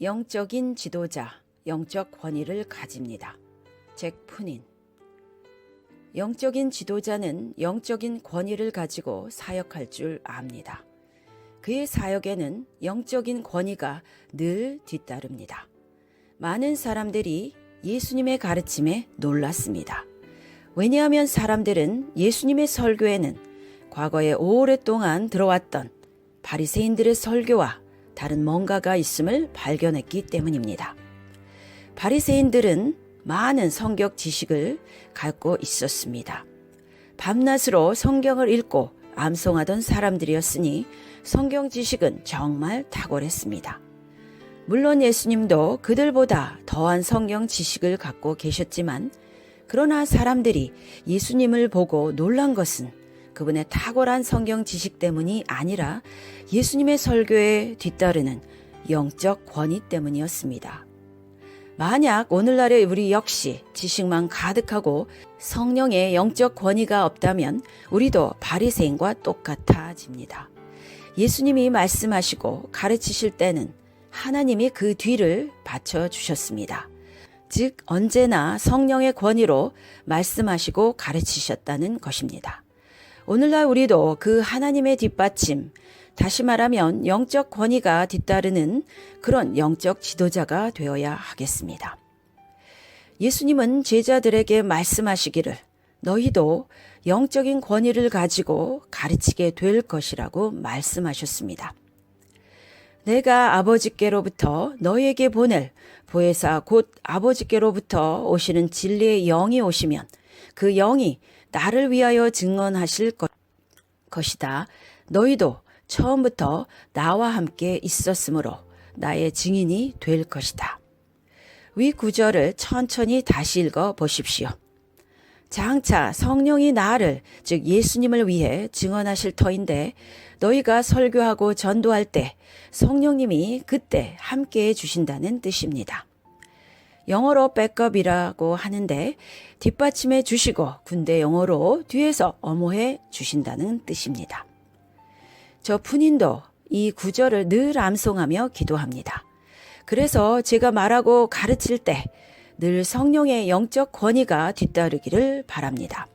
영적인 지도자, 영적 권위를 가집니다. 잭 푸닌. 영적인 지도자는 영적인 권위를 가지고 사역할 줄 압니다. 그의 사역에는 영적인 권위가 늘 뒤따릅니다. 많은 사람들이 예수님의 가르침에 놀랐습니다. 왜냐하면 사람들은 예수님의 설교에는 과거에 오랫동안 들어왔던 바리새인들의 설교와 다른 뭔가가 있음을 발견했기 때문입니다. 바리새인들은 많은 성경 지식을 갖고 있었습니다. 밤낮으로 성경을 읽고 암송하던 사람들이었으니 성경 지식은 정말 탁월했습니다. 물론 예수님도 그들보다 더한 성경 지식을 갖고 계셨지만, 그러나 사람들이 예수님을 보고 놀란 것은 그분의 탁월한 성경 지식 때문이 아니라 예수님의 설교에 뒤따르는 영적 권위 때문이었습니다. 만약 오늘날의 우리 역시 지식만 가득하고 성령의 영적 권위가 없다면 우리도 바리새인과 똑같아집니다. 예수님이 말씀하시고 가르치실 때는 하나님이 그 뒤를 받쳐주셨습니다. 즉 언제나 성령의 권위로 말씀하시고 가르치셨다는 것입니다. 오늘날 우리도 그 하나님의 뒷받침, 다시 말하면 영적 권위가 뒤따르는 그런 영적 지도자가 되어야 하겠습니다. 예수님은 제자들에게 말씀하시기를 너희도 영적인 권위를 가지고 가르치게 될 것이라고 말씀하셨습니다. 내가 아버지께로부터 너희에게 보낼 보혜사 곧 아버지께로부터 오시는 진리의 영이 오시면 그 영이 나를 위하여 증언하실 것이다. 너희도 처음부터 나와 함께 있었으므로 나의 증인이 될 것이다. 위 구절을 천천히 다시 읽어 보십시오. 장차 성령이 나를, 즉 예수님을 위해 증언하실 터인데 너희가 설교하고 전도할 때 성령님이 그때 함께해 주신다는 뜻입니다. 영어로 백업이라고 하는데 뒷받침해 주시고 군대 용어로 뒤에서 엄호해 주신다는 뜻입니다. 저 푸닌도 이 구절을 늘 암송하며 기도합니다. 그래서 제가 말하고 가르칠 때 늘 성령의 영적 권위가 뒤따르기를 바랍니다.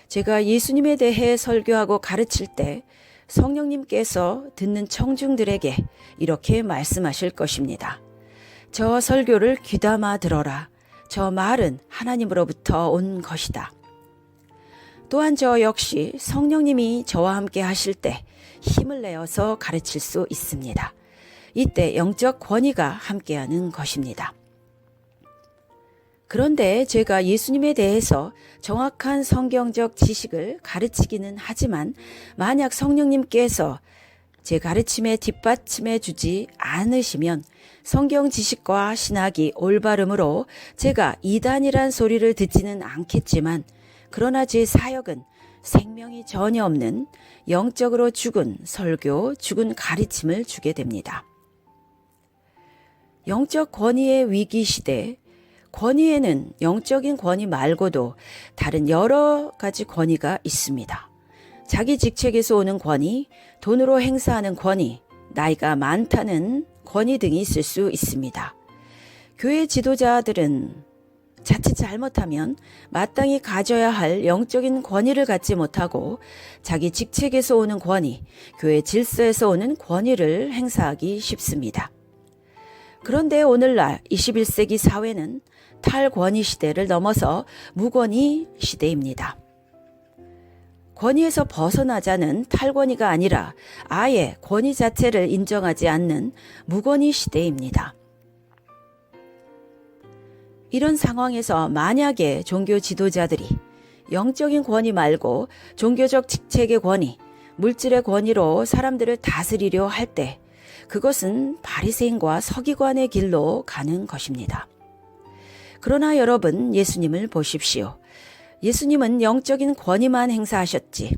제가 예수님에 대해 설교하고 가르칠 때 성령님께서 듣는 청중들에게 이렇게 말씀하실 것입니다. 저 설교를 귀담아 들어라. 저 말은 하나님으로부터 온 것이다. 또한 저 역시 성령님이 저와 함께 하실 때 힘을 내어서 가르칠 수 있습니다. 이때 영적 권위가 함께하는 것입니다. 그런데 제가 예수님에 대해서 정확한 성경적 지식을 가르치기는 하지만 만약 성령님께서 제 가르침에 뒷받침해 주지 않으시면 성경 지식과 신학이 올바름으로 제가 이단이란 소리를 듣지는 않겠지만, 그러나 제 사역은 생명이 전혀 없는 영적으로 죽은 설교, 죽은 가르침을 주게 됩니다. 영적 권위의 위기 시대, 권위에는 영적인 권위 말고도 다른 여러 가지 권위가 있습니다. 자기 직책에서 오는 권위, 돈으로 행사하는 권위, 나이가 많다는 권위 등이 있을 수 있습니다. 교회 지도자들은 자칫 잘못하면 마땅히 가져야 할 영적인 권위를 갖지 못하고 자기 직책에서 오는 권위, 교회 질서에서 오는 권위를 행사하기 쉽습니다. 그런데 오늘날 21세기 사회는 탈권위 시대를 넘어서 무권위 시대입니다. 권위에서 벗어나자는 탈권위가 아니라 아예 권위 자체를 인정하지 않는 무권위 시대입니다. 이런 상황에서 만약에 종교 지도자들이 영적인 권위 말고 종교적 직책의 권위, 물질의 권위로 사람들을 다스리려 할 때 그것은 바리새인과 서기관의 길로 가는 것입니다. 그러나 여러분, 예수님을 보십시오. 예수님은 영적인 권위만 행사하셨지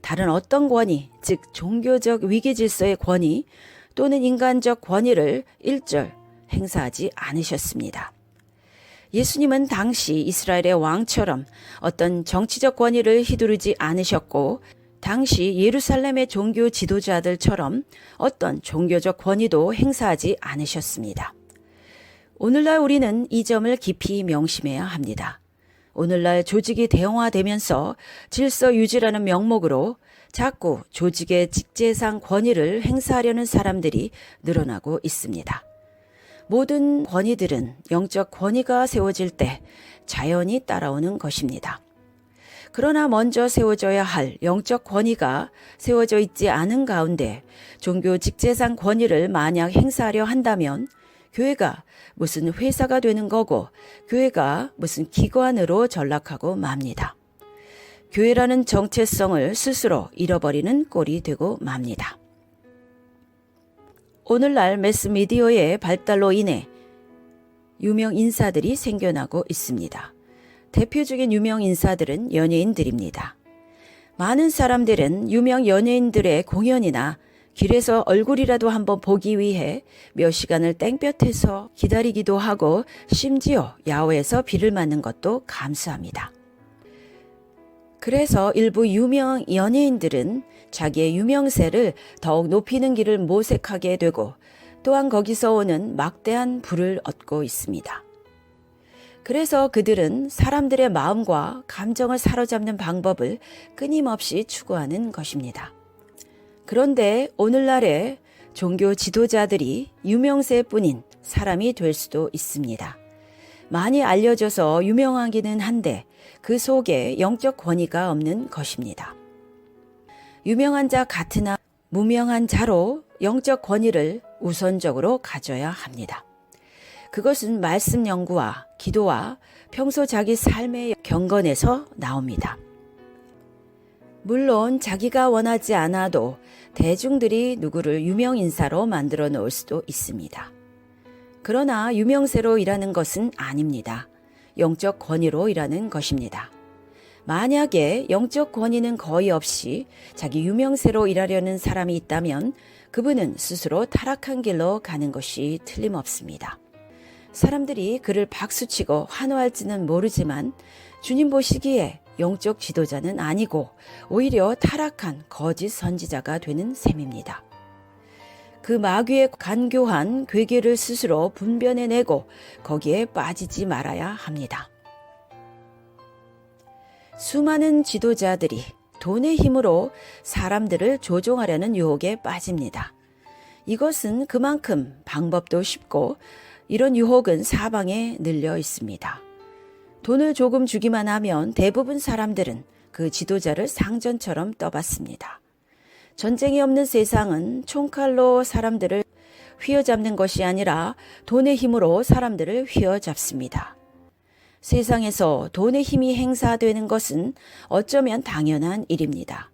다른 어떤 권위, 즉 종교적 위기 질서의 권위 또는 인간적 권위를 일절 행사하지 않으셨습니다. 예수님은 당시 이스라엘의 왕처럼 어떤 정치적 권위를 휘두르지 않으셨고 당시 예루살렘의 종교 지도자들처럼 어떤 종교적 권위도 행사하지 않으셨습니다. 오늘날 우리는 이 점을 깊이 명심해야 합니다. 오늘날 조직이 대형화되면서 질서 유지라는 명목으로 자꾸 조직의 직제상 권위를 행사하려는 사람들이 늘어나고 있습니다. 모든 권위들은 영적 권위가 세워질 때 자연히 따라오는 것입니다. 그러나 먼저 세워져야 할 영적 권위가 세워져 있지 않은 가운데 종교 직제상 권위를 만약 행사하려 한다면 교회가 무슨 회사가 되는 거고 교회가 무슨 기관으로 전락하고 맙니다. 교회라는 정체성을 스스로 잃어버리는 꼴이 되고 맙니다. 오늘날 매스미디어의 발달로 인해 유명 인사들이 생겨나고 있습니다. 대표적인 유명 인사들은 연예인들입니다. 많은 사람들은 유명 연예인들의 공연이나 길에서 얼굴이라도 한번 보기 위해 몇 시간을 땡볕에서 기다리기도 하고 심지어 야외에서 비를 맞는 것도 감수합니다. 그래서 일부 유명 연예인들은 자기의 유명세를 더욱 높이는 길을 모색하게 되고 또한 거기서 오는 막대한 부를 얻고 있습니다. 그래서 그들은 사람들의 마음과 감정을 사로잡는 방법을 끊임없이 추구하는 것입니다. 그런데 오늘날의 종교 지도자들이 유명세뿐인 사람이 될 수도 있습니다. 많이 알려져서 유명하기는 한데 그 속에 영적 권위가 없는 것입니다. 유명한 자 같으나 무명한 자로 영적 권위를 우선적으로 가져야 합니다. 그것은 말씀 연구와 기도와 평소 자기 삶의 경건에서 나옵니다. 물론 자기가 원하지 않아도 대중들이 누구를 유명인사로 만들어 놓을 수도 있습니다. 그러나 유명세로 일하는 것은 아닙니다. 영적 권위로 일하는 것입니다. 만약에 영적 권위는 거의 없이 자기 유명세로 일하려는 사람이 있다면 그분은 스스로 타락한 길로 가는 것이 틀림없습니다. 사람들이 그를 박수치고 환호할지는 모르지만 주님 보시기에 영적 지도자는 아니고 오히려 타락한 거짓 선지자가 되는 셈입니다. 그 마귀의 간교한 괴계를 스스로 분별해내고 거기에 빠지지 말아야 합니다. 수많은 지도자들이 돈의 힘으로 사람들을 조종하려는 유혹에 빠집니다. 이것은 그만큼 방법도 쉽고 이런 유혹은 사방에 늘려 있습니다. 돈을 조금 주기만 하면 대부분 사람들은 그 지도자를 상전처럼 떠받습니다. 전쟁이 없는 세상은 총칼로 사람들을 휘어잡는 것이 아니라 돈의 힘으로 사람들을 휘어잡습니다. 세상에서 돈의 힘이 행사되는 것은 어쩌면 당연한 일입니다.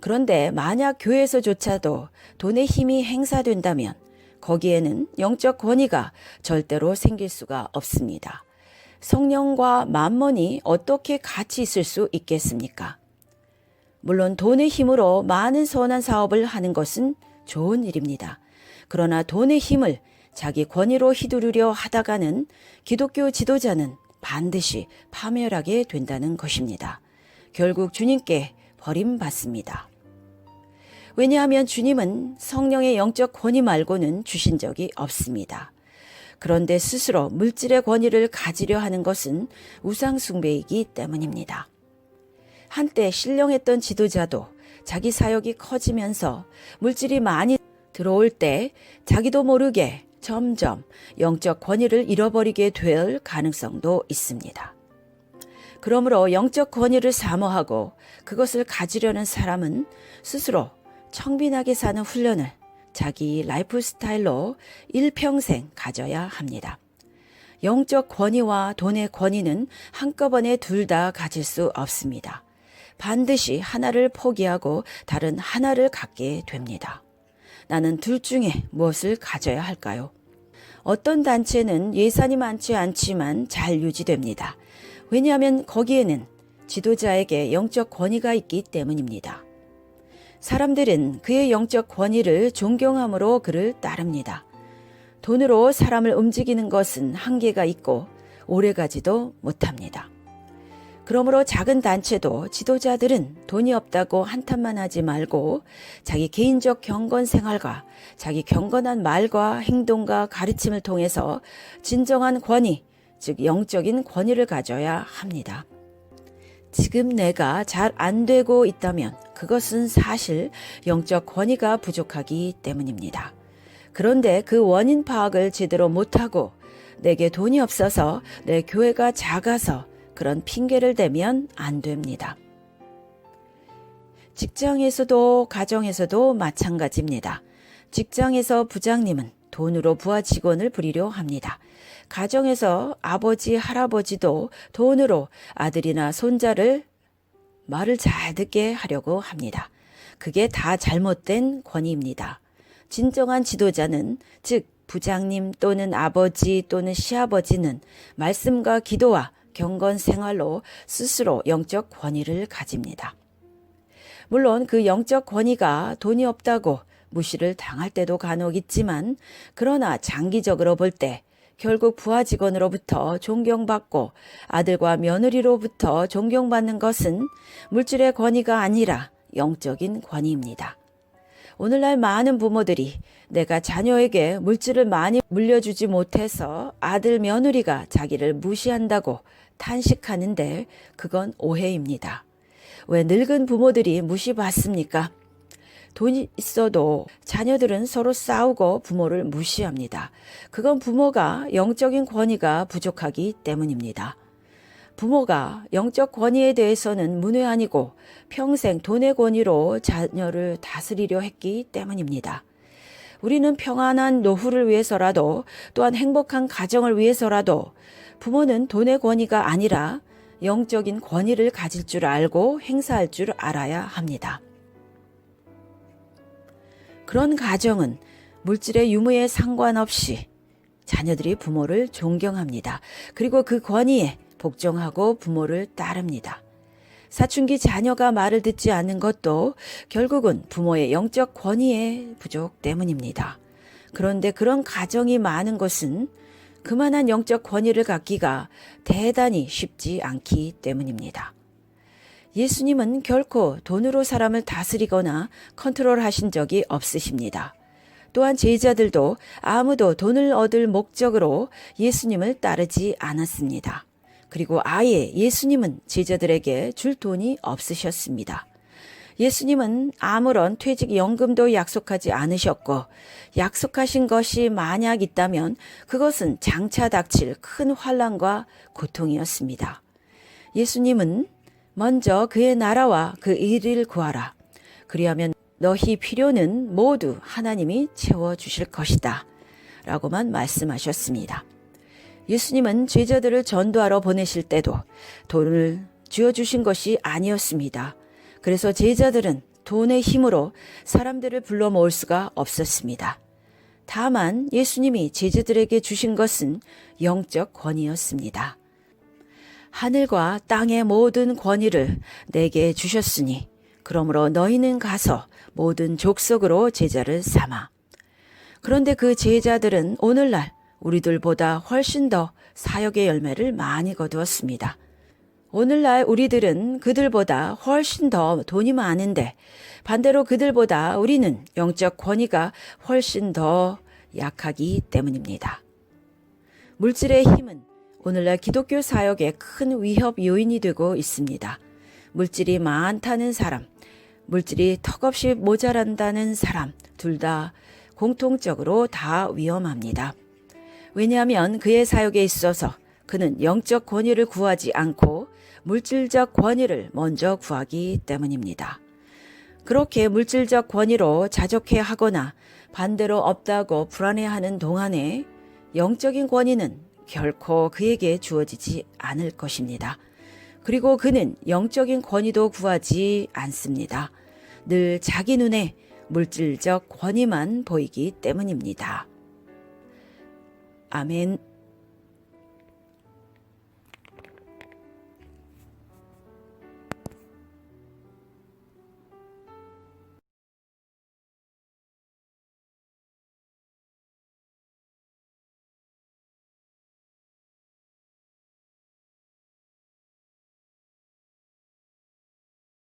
그런데 만약 교회에서조차도 돈의 힘이 행사된다면 거기에는 영적 권위가 절대로 생길 수가 없습니다. 성령과 만몬이 어떻게 같이 있을 수 있겠습니까? 물론 돈의 힘으로 많은 선한 사업을 하는 것은 좋은 일입니다. 그러나 돈의 힘을 자기 권위로 휘두르려 하다가는 기독교 지도자는 반드시 파멸하게 된다는 것입니다. 결국 주님께 버림받습니다. 왜냐하면 주님은 성령의 영적 권위 말고는 주신 적이 없습니다. 그런데 스스로 물질의 권위를 가지려 하는 것은 우상숭배이기 때문입니다. 한때 신령했던 지도자도 자기 사역이 커지면서 물질이 많이 들어올 때 자기도 모르게 점점 영적 권위를 잃어버리게 될 가능성도 있습니다. 그러므로 영적 권위를 사모하고 그것을 가지려는 사람은 스스로 청빈하게 사는 훈련을 자기 라이프 스타일로 일평생 가져야 합니다. 영적 권위와 돈의 권위는 한꺼번에 둘 다 가질 수 없습니다. 반드시 하나를 포기하고 다른 하나를 갖게 됩니다. 나는 둘 중에 무엇을 가져야 할까요? 어떤 단체는 예산이 많지 않지만 잘 유지됩니다. 왜냐하면 거기에는 지도자에게 영적 권위가 있기 때문입니다. 사람들은 그의 영적 권위를 존경함으로 그를 따릅니다. 돈으로 사람을 움직이는 것은 한계가 있고 오래가지도 못합니다. 그러므로 작은 단체도 지도자들은 돈이 없다고 한탄만 하지 말고 자기 개인적 경건 생활과 자기 경건한 말과 행동과 가르침을 통해서 진정한 권위, 즉 영적인 권위를 가져야 합니다. 지금 내가 잘 안 되고 있다면 그것은 사실 영적 권위가 부족하기 때문입니다. 그런데 그 원인 파악을 제대로 못하고 내게 돈이 없어서 내 교회가 작아서 그런 핑계를 대면 안 됩니다. 직장에서도 가정에서도 마찬가지입니다. 직장에서 부장님은 돈으로 부하 직원을 부리려 합니다. 가정에서 아버지, 할아버지도 돈으로 아들이나 손자를 말을 잘 듣게 하려고 합니다. 그게 다 잘못된 권위입니다. 진정한 지도자는, 즉 부장님 또는 아버지 또는 시아버지는 말씀과 기도와 경건 생활로 스스로 영적 권위를 가집니다. 물론 그 영적 권위가 돈이 없다고 무시를 당할 때도 간혹 있지만, 그러나 장기적으로 볼 때 결국 부하 직원으로부터 존경받고 아들과 며느리로부터 존경받는 것은 물질의 권위가 아니라 영적인 권위입니다. 오늘날 많은 부모들이 내가 자녀에게 물질을 많이 물려주지 못해서 아들, 며느리가 자기를 무시한다고 탄식하는데 그건 오해입니다. 왜 늙은 부모들이 무시받습니까? 돈이 있어도 자녀들은 서로 싸우고 부모를 무시합니다. 그건 부모가 영적인 권위가 부족하기 때문입니다. 부모가 영적 권위에 대해서는 문외한이고 평생 돈의 권위로 자녀를 다스리려 했기 때문입니다. 우리는 평안한 노후를 위해서라도, 또한 행복한 가정을 위해서라도 부모는 돈의 권위가 아니라 영적인 권위를 가질 줄 알고 행사할 줄 알아야 합니다. 그런 가정은 물질의 유무에 상관없이 자녀들이 부모를 존경합니다. 그리고 그 권위에 복종하고 부모를 따릅니다. 사춘기 자녀가 말을 듣지 않는 것도 결국은 부모의 영적 권위의 부족 때문입니다. 그런데 그런 가정이 많은 것은 그만한 영적 권위를 갖기가 대단히 쉽지 않기 때문입니다. 예수님은 결코 돈으로 사람을 다스리거나 컨트롤하신 적이 없으십니다. 또한 제자들도 아무도 돈을 얻을 목적으로 예수님을 따르지 않았습니다. 그리고 아예 예수님은 제자들에게 줄 돈이 없으셨습니다. 예수님은 아무런 퇴직연금도 약속하지 않으셨고, 약속하신 것이 만약 있다면 그것은 장차 닥칠 큰 환난과 고통이었습니다. 예수님은 먼저 그의 나라와 그 일을 구하라. 그리하면 너희 필요는 모두 하나님이 채워주실 것이다. 라고만 말씀하셨습니다. 예수님은 제자들을 전도하러 보내실 때도 돈을 쥐어주신 것이 아니었습니다. 그래서 제자들은 돈의 힘으로 사람들을 불러 모을 수가 없었습니다. 다만 예수님이 제자들에게 주신 것은 영적 권위였습니다. 하늘과 땅의 모든 권위를 내게 주셨으니 그러므로 너희는 가서 모든 족속으로 제자를 삼아. 그런데 그 제자들은 오늘날 우리들보다 훨씬 더 사역의 열매를 많이 거두었습니다. 오늘날 우리들은 그들보다 훨씬 더 돈이 많은데 반대로 그들보다 우리는 영적 권위가 훨씬 더 약하기 때문입니다. 물질의 힘은 오늘날 기독교 사역에 큰 위협 요인이 되고 있습니다. 물질이 많다는 사람, 물질이 턱없이 모자란다는 사람, 둘 다 공통적으로 다 위험합니다. 왜냐하면 그의 사역에 있어서 그는 영적 권위를 구하지 않고 물질적 권위를 먼저 구하기 때문입니다. 그렇게 물질적 권위로 자족해 하거나 반대로 없다고 불안해하는 동안에 영적인 권위는 결코 그에게 주어지지 않을 것입니다. 그리고 그는 영적인 권위도 구하지 않습니다. 늘 자기 눈에 물질적 권위만 보이기 때문입니다. 아멘.